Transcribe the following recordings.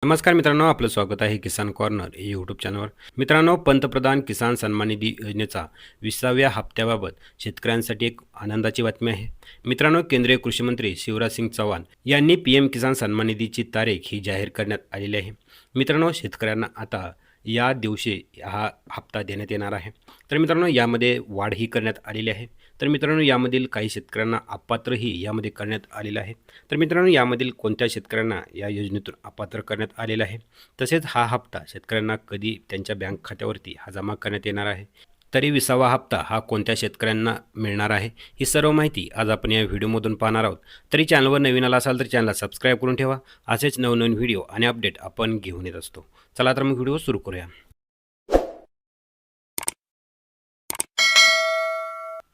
नमस्कार मित्रांनो, आपलं स्वागत आहे किसान कॉर्नर या यूट्यूब चॅनलवर. मित्रांनो, पंतप्रधान किसान सन्मान निधी योजनेचा 20व्या हप्त्याबाबत शेतकऱ्यांसाठी एक आनंदाची बातमी आहे. मित्रांनो, केंद्रीय कृषी मंत्री शिवराज सिंग चौहान यांनी पीएम किसान सन्मान निधीची तारीख ही जाहीर करण्यात आलेली आहे. मित्रांनो, शेतकऱ्यांना आता या दिवशी हा हप्ता देण्यात येणार आहे. तर मित्रांनो, यामध्ये वाढही करण्यात आलेली आहे. तर मित्रांनो, यामधील काही शेतकऱ्यांना अपात्रही यामध्ये करण्यात आलेलं आहे. तर मित्रांनो, यामधील कोणत्या शेतकऱ्यांना या योजनेतून अपात्र करण्यात आलेलं आहे, तसेच हा हप्ता शेतकऱ्यांना कधी त्यांच्या बँक खात्यावरती हा जमा करण्यात येणार आहे, तरी 20वा हप्ता हा कोणत्या शेतकऱ्यांना मिळणार आहे, ही सर्व माहिती आज आपण या व्हिडिओमधून पाहणार आहोत. तरी चॅनलवर नवीन आला असाल तर चॅनलला सबस्क्राईब करून ठेवा. असेच नवनवीन व्हिडिओ आणि अपडेट आपण घेऊन येत असतो. चला तर मग व्हिडिओ सुरू करूया.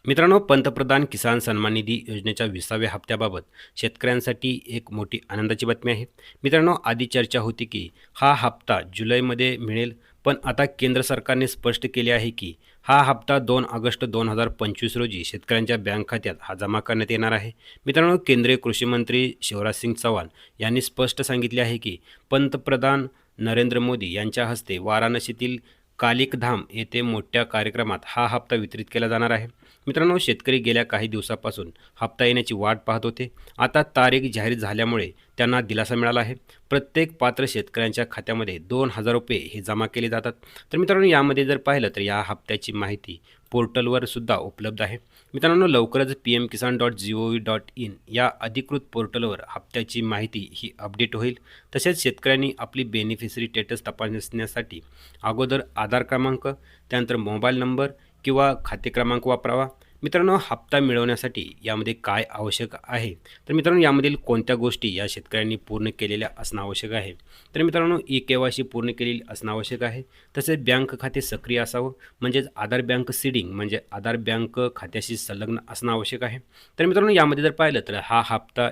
मित्रांनो, पंतप्रधान किसान सन्मान निधी योजनेच्या 20व्या हप्त्याबाबत शेतकऱ्यांसाठी एक मोठी आनंदाची बातमी आहे. मित्रांनो, आधी चर्चा होती की हा हप्ता जुलैमध्ये मिळेल, पण आता केंद्र सरकारने स्पष्ट केले आहे की हा हप्ता 2 ऑगस्ट 2025 रोजी शेतकऱ्यांच्या बँक खात्यात हा जमा करण्यात येणार आहे. मित्रांनो, केंद्रीय कृषी मंत्री शिवराज सिंग चौहान यांनी स्पष्ट सांगितले आहे की पंतप्रधान नरेंद्र मोदी यांच्या हस्ते वाराणसीतील कालिक धाम येथे मोठ्या कार्यक्रमात हा हप्ता वितरित केला जाणार आहे. मित्रांनो, शेतकरी गेल्या काही दिवसापासून हप्ता येण्याची वाट पाहत होते. आता तारीख जाहीर झाल्यामुळे त्यांना दिलासा मिळाला आहे. प्रत्येक पात्र शेतकऱ्यांच्या खात्यामध्ये ₹2,000 हे जमा केले जातात. तर मित्रांनो, यामध्ये जर पाहिलं तर या हप्त्याची माहिती पोर्टलवर सुद्धा उपलब्ध आहे. मित्रांनो, लवकरच pmkisan.gov.in या अधिकृत पोर्टलवर हप्त्याची माहिती ही अपडेट होईल. तसेच शेतकऱ्यांनी आपली बेनिफिशरी स्टेटस तपासण्यासाठी अगोदर आधार क्रमांक, त्यानंतर मोबाईल नंबर किंवा खाते क्रमांक वापरावा. मित्रांनो, हप्ता मिळवण्यासाठी यामध्ये काय आवश्यक आहे, तर मित्रांनो यामधील कोणत्या गोष्टी या शेतकऱ्यांनी पूर्ण केलेल्या असणं आवश्यक आहे. तर मित्रांनो, ई-केवायसी पूर्ण केलेली असणं आवश्यक आहे. तसेच बँक खाते सक्रिय असावं, म्हणजेच आधार बँक सीडिंग म्हणजे आधार बँक खात्याशी संलग्न असणं आवश्यक आहे. तर मित्रांनो, यामध्ये जर पाहिलं तर हा हप्ता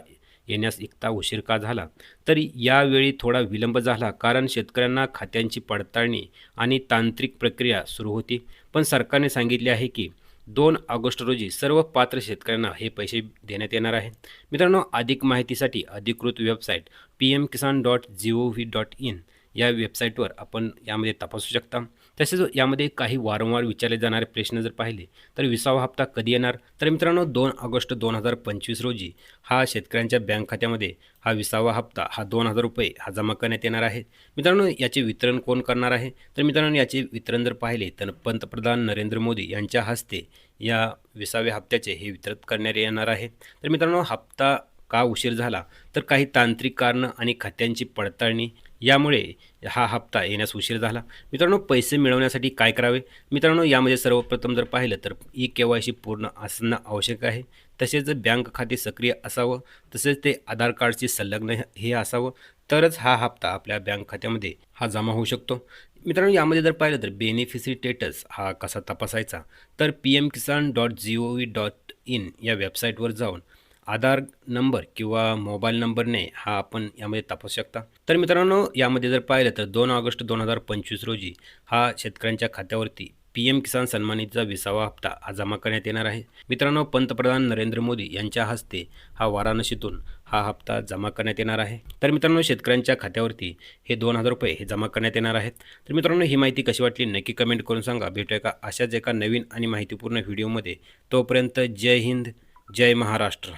येण्यास इतका उशीर का झाला, तर यावेळी थोडा विलंब झाला कारण शेतकऱ्यांना खात्यांची पडताळणी आणि तांत्रिक प्रक्रिया सुरू होती. पण सरकारने सांगितले आहे की 2 ऑगस्ट रोजी सर्व पात्र शेतकऱ्यांना हे पैसे देण्यात येणार आहे. मित्रांनो, अधिक माहितीसाठी अधिकृत वेबसाईट pmkisan.gov.in या वेबसाईटवर आपण यामध्ये तपासू शकता. तसेच यामध्ये काही वारंवार विचारले जाणारे प्रश्न जर पाहिले तर 20वा हप्ता कधी येणार, तर मित्रांनो 2 ऑगस्ट 2025 रोजी हा शेतकऱ्यांच्या बँक खात्यामध्ये हा 20वा हप्ता हा ₹2,000 हा जमा करण्यात येणार आहे. मित्रांनो, याचे वितरण कोण करणार आहे, तर मित्रांनो याचे वितरण जर पाहिले तर पंतप्रधान नरेंद्र मोदी यांच्या हस्ते या 20व्या हप्त्याचे हे वितरण करण्यात येणार आहे. तर मित्रांनो, हप्ता का उशीर झाला, तर काही तांत्रिक कारणं आणि खात्यांची पडताळणी यामुळे हा हप्ता येण्यास उशीर झाला. मित्रांनो, पैसे मिळवण्यासाठी काय करावे, मित्रांनो यामध्ये सर्वप्रथम जर पाहिलं तर ई-केवायसी पूर्ण असणं आवश्यक आहे. तसेच बँक खाते सक्रिय असावं, तसेच ते आधार कार्डशी संलग्न हे असावं, तरच हा हप्ता आपल्या बँक खात्यामध्ये हा जमा होऊ शकतो. मित्रांनो, यामध्ये जर पाहिलं तर बेनिफिशरी स्टेटस हा कसा तपासायचा, तर pmkisan.gov.in या वेबसाईटवर जाऊन आधार नंबर किंवा मोबाईल नंबरने हा आपण यामध्ये तपासू शकता. तर मित्रांनो, यामध्ये जर पाहिलं तर 2 ऑगस्ट 2025 रोजी हा शेतकऱ्यांच्या खात्यावरती पीएम किसान सन्मान निधीचा 20वा हप्ता हा जमा करण्यात येणार आहे. मित्रांनो, पंतप्रधान नरेंद्र मोदी यांच्या हस्ते हा वाराणसीतून हा हप्ता जमा करण्यात येणार आहे. तर मित्रांनो, शेतकऱ्यांच्या खात्यावरती हे ₹2,000 हे जमा करण्यात येणार आहेत. तर मित्रांनो, ही माहिती कशी वाटली नक्की कमेंट करून सांगा. भेटूया का अशाच एका नवीन आणि माहितीपूर्ण व्हिडिओमध्ये. तोपर्यंत जय हिंद, जय महाराष्ट्र.